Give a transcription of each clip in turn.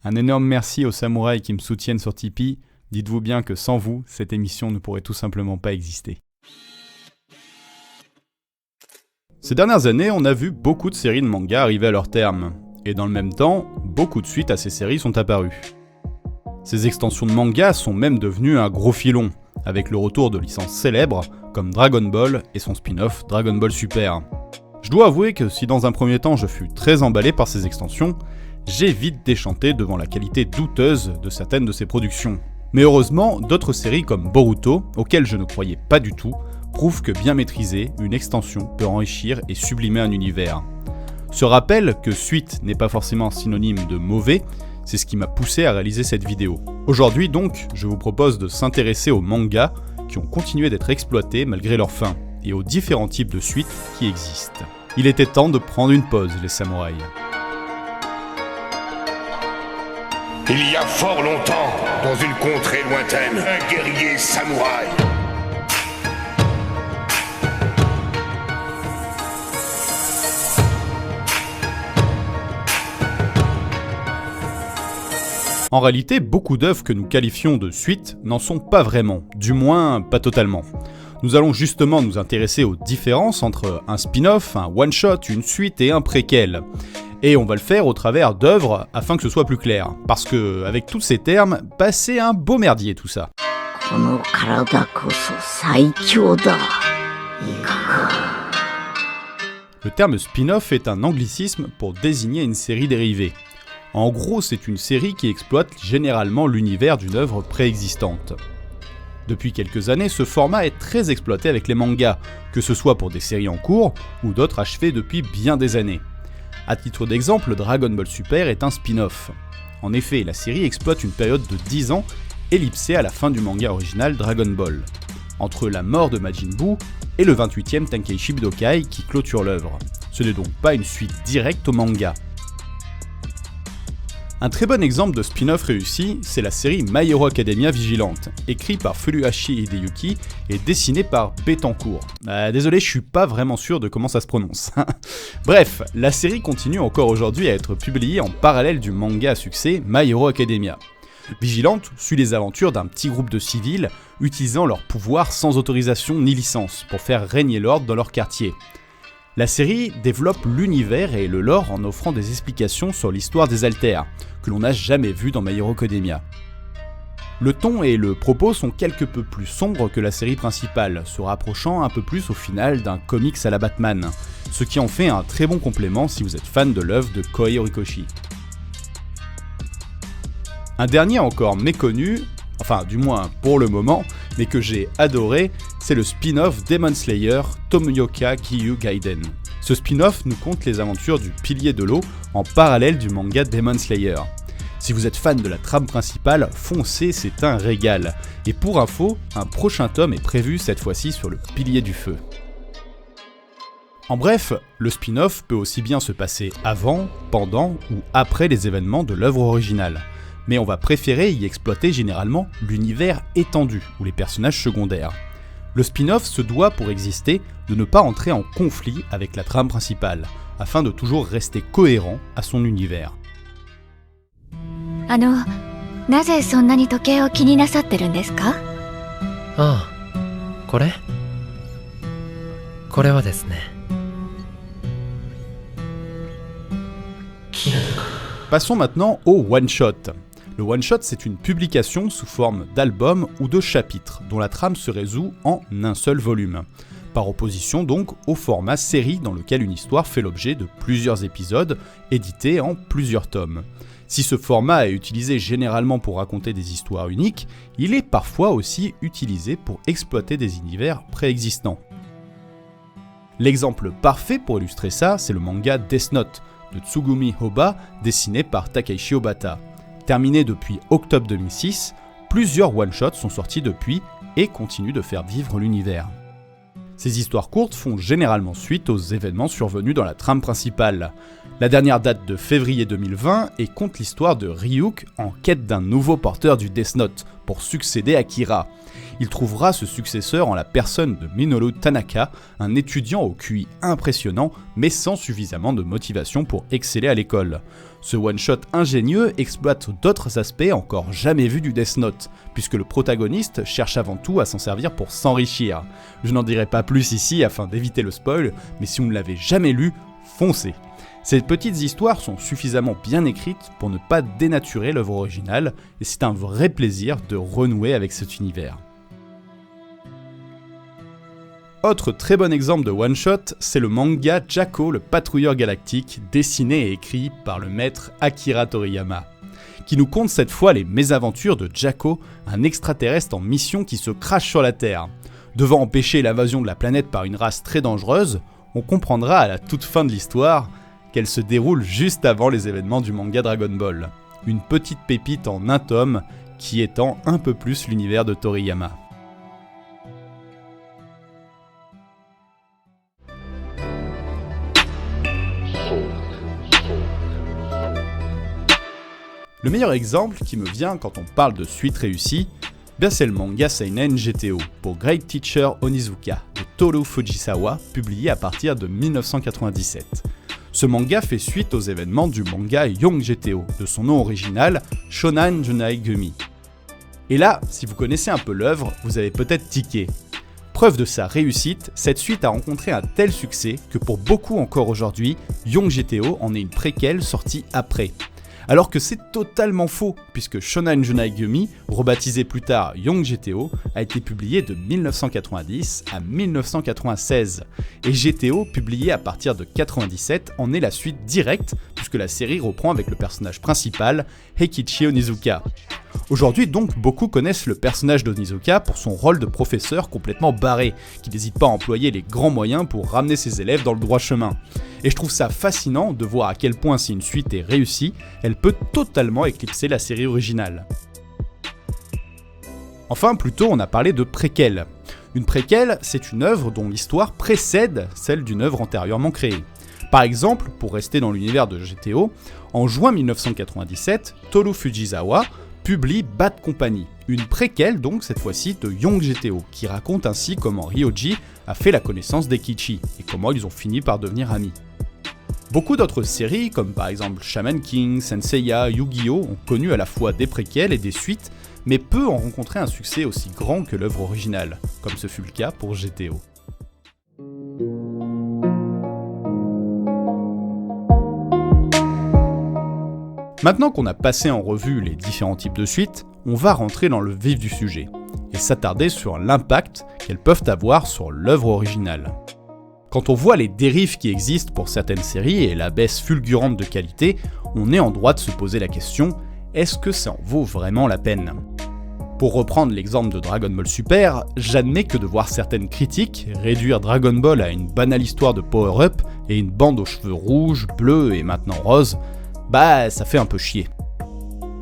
Un énorme merci aux samouraïs qui me soutiennent sur Tipeee. Dites-vous bien que sans vous, cette émission ne pourrait tout simplement pas exister. Ces dernières années, on a vu beaucoup de séries de manga arriver à leur terme. Et dans le même temps, beaucoup de suites à ces séries sont apparues. Ces extensions de manga sont même devenues un gros filon, avec le retour de licences célèbres comme Dragon Ball et son spin-off Dragon Ball Super. Je dois avouer que si dans un premier temps je fus très emballé par ces extensions, j'ai vite déchanté devant la qualité douteuse de certaines de ces productions. Mais heureusement, d'autres séries comme Boruto, auxquelles je ne croyais pas du tout, prouvent que bien maîtrisée, une extension peut enrichir et sublimer un univers. Ce rappel que suite n'est pas forcément synonyme de mauvais, c'est ce qui m'a poussé à réaliser cette vidéo. Aujourd'hui donc, je vous propose de s'intéresser aux mangas qui ont continué d'être exploités malgré leur fin, et aux différents types de suites qui existent. Il était temps de prendre une pause, les samouraïs. Il y a fort longtemps, dans une contrée lointaine, un guerrier samouraï. En réalité, beaucoup d'œuvres que nous qualifions de suites n'en sont pas vraiment, du moins pas totalement. Nous allons justement nous intéresser aux différences entre un spin-off, un one-shot, une suite et un préquel. Et on va le faire au travers d'œuvres afin que ce soit plus clair. Parce que, avec tous ces termes, c'est un beau merdier tout ça. Le terme spin-off est un anglicisme pour désigner une série dérivée. En gros, c'est une série qui exploite généralement l'univers d'une œuvre préexistante. Depuis quelques années, ce format est très exploité avec les mangas, que ce soit pour des séries en cours ou d'autres achevées depuis bien des années. A titre d'exemple, Dragon Ball Super est un spin-off. En effet, la série exploite une période de 10 ans, ellipsée à la fin du manga original Dragon Ball, entre la mort de Majin Buu et le 28e Tenkaichi Budokai qui clôture l'œuvre. Ce n'est donc pas une suite directe au manga. Un très bon exemple de spin-off réussi, c'est la série My Hero Academia Vigilante, écrite par Furuhashi Hideyuki et dessinée par Betancourt. Désolé, je suis pas vraiment sûr de comment ça se prononce. Bref, la série continue encore aujourd'hui à être publiée en parallèle du manga à succès My Hero Academia. Vigilante suit les aventures d'un petit groupe de civils utilisant leurs pouvoirs sans autorisation ni licence pour faire régner l'ordre dans leur quartier. La série développe l'univers et le lore en offrant des explications sur l'histoire des alters, que l'on n'a jamais vu dans My Hero Academia. Le ton et le propos sont quelque peu plus sombres que la série principale, se rapprochant un peu plus au final d'un comics à la Batman, ce qui en fait un très bon complément si vous êtes fan de l'œuvre de Kohei Horikoshi. Un dernier encore méconnu, enfin du moins pour le moment, mais que j'ai adoré, c'est le spin-off Demon Slayer Tomioka Kyu Gaiden. Ce spin-off nous conte les aventures du pilier de l'eau en parallèle du manga Demon Slayer. Si vous êtes fan de la trame principale, foncez, c'est un régal. Et pour info, un prochain tome est prévu cette fois-ci sur le pilier du feu. En bref, le spin-off peut aussi bien se passer avant, pendant ou après les événements de l'œuvre originale. Mais on va préférer y exploiter généralement l'univers étendu ou les personnages secondaires. Le spin-off se doit, pour exister, de ne pas entrer en conflit avec la trame principale, afin de toujours rester cohérent à son univers. なぜそんなに時計を気になさってるんですか？ああ、これはですね。 Passons maintenant au one-shot. Le one-shot, c'est une publication sous forme d'album ou de chapitre, dont la trame se résout en un seul volume. Par opposition donc au format série dans lequel une histoire fait l'objet de plusieurs épisodes, édités en plusieurs tomes. Si ce format est utilisé généralement pour raconter des histoires uniques, il est parfois aussi utilisé pour exploiter des univers préexistants. L'exemple parfait pour illustrer ça, c'est le manga Death Note, de Tsugumi Ohba, dessiné par Takeishi Obata. Terminé depuis octobre 2006, plusieurs one-shots sont sortis depuis et continuent de faire vivre l'univers. Ces histoires courtes font généralement suite aux événements survenus dans la trame principale. La dernière date de février 2020 et compte l'histoire de Ryuk en quête d'un nouveau porteur du Death Note pour succéder à Kira. Il trouvera ce successeur en la personne de Minoru Tanaka, un étudiant au QI impressionnant mais sans suffisamment de motivation pour exceller à l'école. Ce one-shot ingénieux exploite d'autres aspects encore jamais vus du Death Note, puisque le protagoniste cherche avant tout à s'en servir pour s'enrichir. Je n'en dirai pas plus ici afin d'éviter le spoil, mais si vous ne l'avez jamais lu, foncez. Ces petites histoires sont suffisamment bien écrites pour ne pas dénaturer l'œuvre originale, et c'est un vrai plaisir de renouer avec cet univers. Autre très bon exemple de one-shot, c'est le manga Jacko, le patrouilleur galactique, dessiné et écrit par le maître Akira Toriyama, qui nous conte cette fois les mésaventures de Jacko, un extraterrestre en mission qui se crache sur la Terre. Devant empêcher l'invasion de la planète par une race très dangereuse, on comprendra à la toute fin de l'histoire qu'elle se déroule juste avant les événements du manga Dragon Ball. Une petite pépite en un tome qui étend un peu plus l'univers de Toriyama. Le meilleur exemple qui me vient quand on parle de suite réussie, c'est le manga Seinen GTO pour Great Teacher Onizuka de Toru Fujisawa, publié à partir de 1997. Ce manga fait suite aux événements du manga Young GTO, de son nom original Shonan Junai Gumi. Et là, si vous connaissez un peu l'œuvre, vous avez peut-être tiqué. Preuve de sa réussite, cette suite a rencontré un tel succès que pour beaucoup encore aujourd'hui, Young GTO en est une préquelle sortie après. Alors que c'est totalement faux, puisque Shonan Junai Gumi, rebaptisé plus tard Young GTO, a été publié de 1990 à 1996, et GTO, publié à partir de 97, en est la suite directe, puisque la série reprend avec le personnage principal, Heikichi Onizuka. Aujourd'hui donc, beaucoup connaissent le personnage d'Onizuka pour son rôle de professeur complètement barré, qui n'hésite pas à employer les grands moyens pour ramener ses élèves dans le droit chemin. Et je trouve ça fascinant de voir à quel point si une suite est réussie, elle peut totalement éclipser la série originale. Enfin, plus tôt, on a parlé de préquelle. Une préquelle, c'est une œuvre dont l'histoire précède celle d'une œuvre antérieurement créée. Par exemple, pour rester dans l'univers de GTO, en juin 1997, Toru Fujisawa publie Bad Company, une préquelle donc cette fois-ci de Young GTO, qui raconte ainsi comment Ryoji a fait la connaissance d'Eikichi et comment ils ont fini par devenir amis. Beaucoup d'autres séries, comme par exemple Shaman King, Senseiya, Yu-Gi-Oh! Ont connu à la fois des préquelles et des suites, mais peu ont rencontré un succès aussi grand que l'œuvre originale, comme ce fut le cas pour GTO. Maintenant qu'on a passé en revue les différents types de suites, on va rentrer dans le vif du sujet, et s'attarder sur l'impact qu'elles peuvent avoir sur l'œuvre originale. Quand on voit les dérives qui existent pour certaines séries et la baisse fulgurante de qualité, on est en droit de se poser la question, est-ce que ça en vaut vraiment la peine ? Pour reprendre l'exemple de Dragon Ball Super, j'admets que de voir certaines critiques réduire Dragon Ball à une banale histoire de power-up et une bande aux cheveux rouges, bleus et maintenant roses, ça fait un peu chier.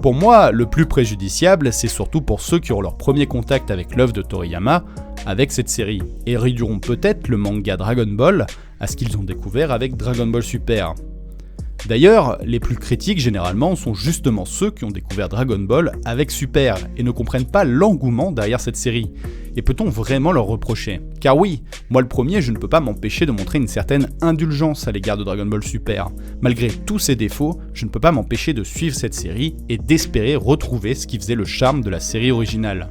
Pour moi, le plus préjudiciable, c'est surtout pour ceux qui ont leur premier contact avec l'œuvre de Toriyama, avec cette série, et réduiront peut-être le manga Dragon Ball à ce qu'ils ont découvert avec Dragon Ball Super. D'ailleurs, les plus critiques généralement sont justement ceux qui ont découvert Dragon Ball avec Super et ne comprennent pas l'engouement derrière cette série. Et peut-on vraiment leur reprocher ? Car oui, moi le premier, je ne peux pas m'empêcher de montrer une certaine indulgence à l'égard de Dragon Ball Super. Malgré tous ses défauts, je ne peux pas m'empêcher de suivre cette série et d'espérer retrouver ce qui faisait le charme de la série originale.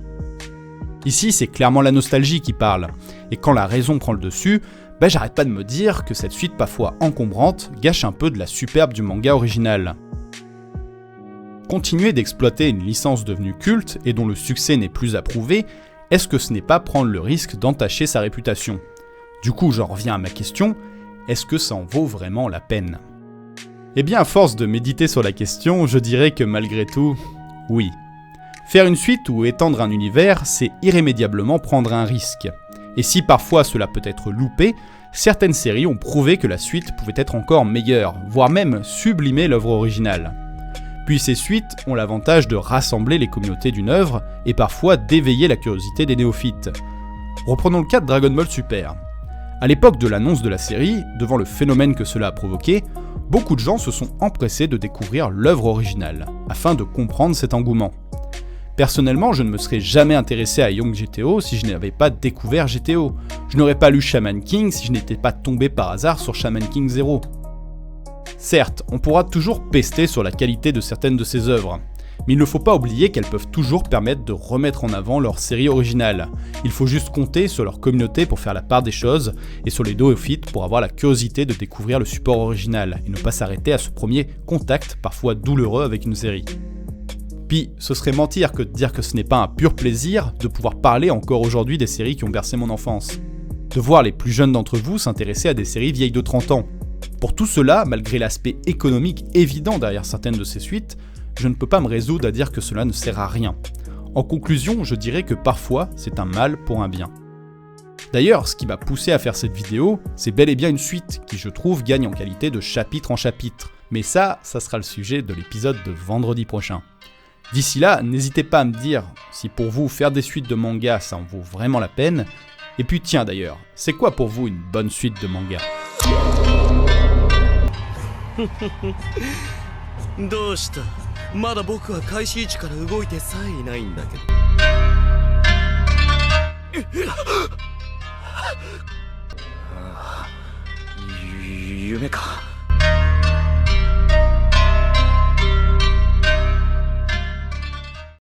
Ici, c'est clairement la nostalgie qui parle, et quand la raison prend le dessus, j'arrête pas de me dire que cette suite parfois encombrante gâche un peu de la superbe du manga original. Continuer d'exploiter une licence devenue culte et dont le succès n'est plus approuvé, est-ce que ce n'est pas prendre le risque d'entacher sa réputation ? Du coup, j'en reviens à ma question, est-ce que ça en vaut vraiment la peine ? Eh bien, à force de méditer sur la question, je dirais que malgré tout, oui. Faire une suite ou étendre un univers, c'est irrémédiablement prendre un risque. Et si parfois cela peut être loupé, certaines séries ont prouvé que la suite pouvait être encore meilleure, voire même sublimer l'œuvre originale. Puis ces suites ont l'avantage de rassembler les communautés d'une œuvre et parfois d'éveiller la curiosité des néophytes. Reprenons le cas de Dragon Ball Super. À l'époque de l'annonce de la série, devant le phénomène que cela a provoqué, beaucoup de gens se sont empressés de découvrir l'œuvre originale, afin de comprendre cet engouement. Personnellement, je ne me serais jamais intéressé à Young GTO si je n'avais pas découvert GTO. Je n'aurais pas lu Shaman King si je n'étais pas tombé par hasard sur Shaman King 0. Certes, on pourra toujours pester sur la qualité de certaines de ces œuvres, mais il ne faut pas oublier qu'elles peuvent toujours permettre de remettre en avant leur série originale. Il faut juste compter sur leur communauté pour faire la part des choses, et sur les néophytes pour avoir la curiosité de découvrir le support original, et ne pas s'arrêter à ce premier contact parfois douloureux avec une série. Puis, ce serait mentir que de dire que ce n'est pas un pur plaisir de pouvoir parler encore aujourd'hui des séries qui ont bercé mon enfance. De voir les plus jeunes d'entre vous s'intéresser à des séries vieilles de 30 ans. Pour tout cela, malgré l'aspect économique évident derrière certaines de ces suites, je ne peux pas me résoudre à dire que cela ne sert à rien. En conclusion, je dirais que parfois, c'est un mal pour un bien. D'ailleurs, ce qui m'a poussé à faire cette vidéo, c'est bel et bien une suite qui, je trouve, gagne en qualité de chapitre en chapitre. Mais ça sera le sujet de l'épisode de vendredi prochain. D'ici là, n'hésitez pas à me dire si pour vous faire des suites de manga ça en vaut vraiment la peine. Et puis tiens d'ailleurs, c'est quoi pour vous une bonne suite de manga ? どうした？まだ僕は開始位置から動いてさえいないんだけど。夢か。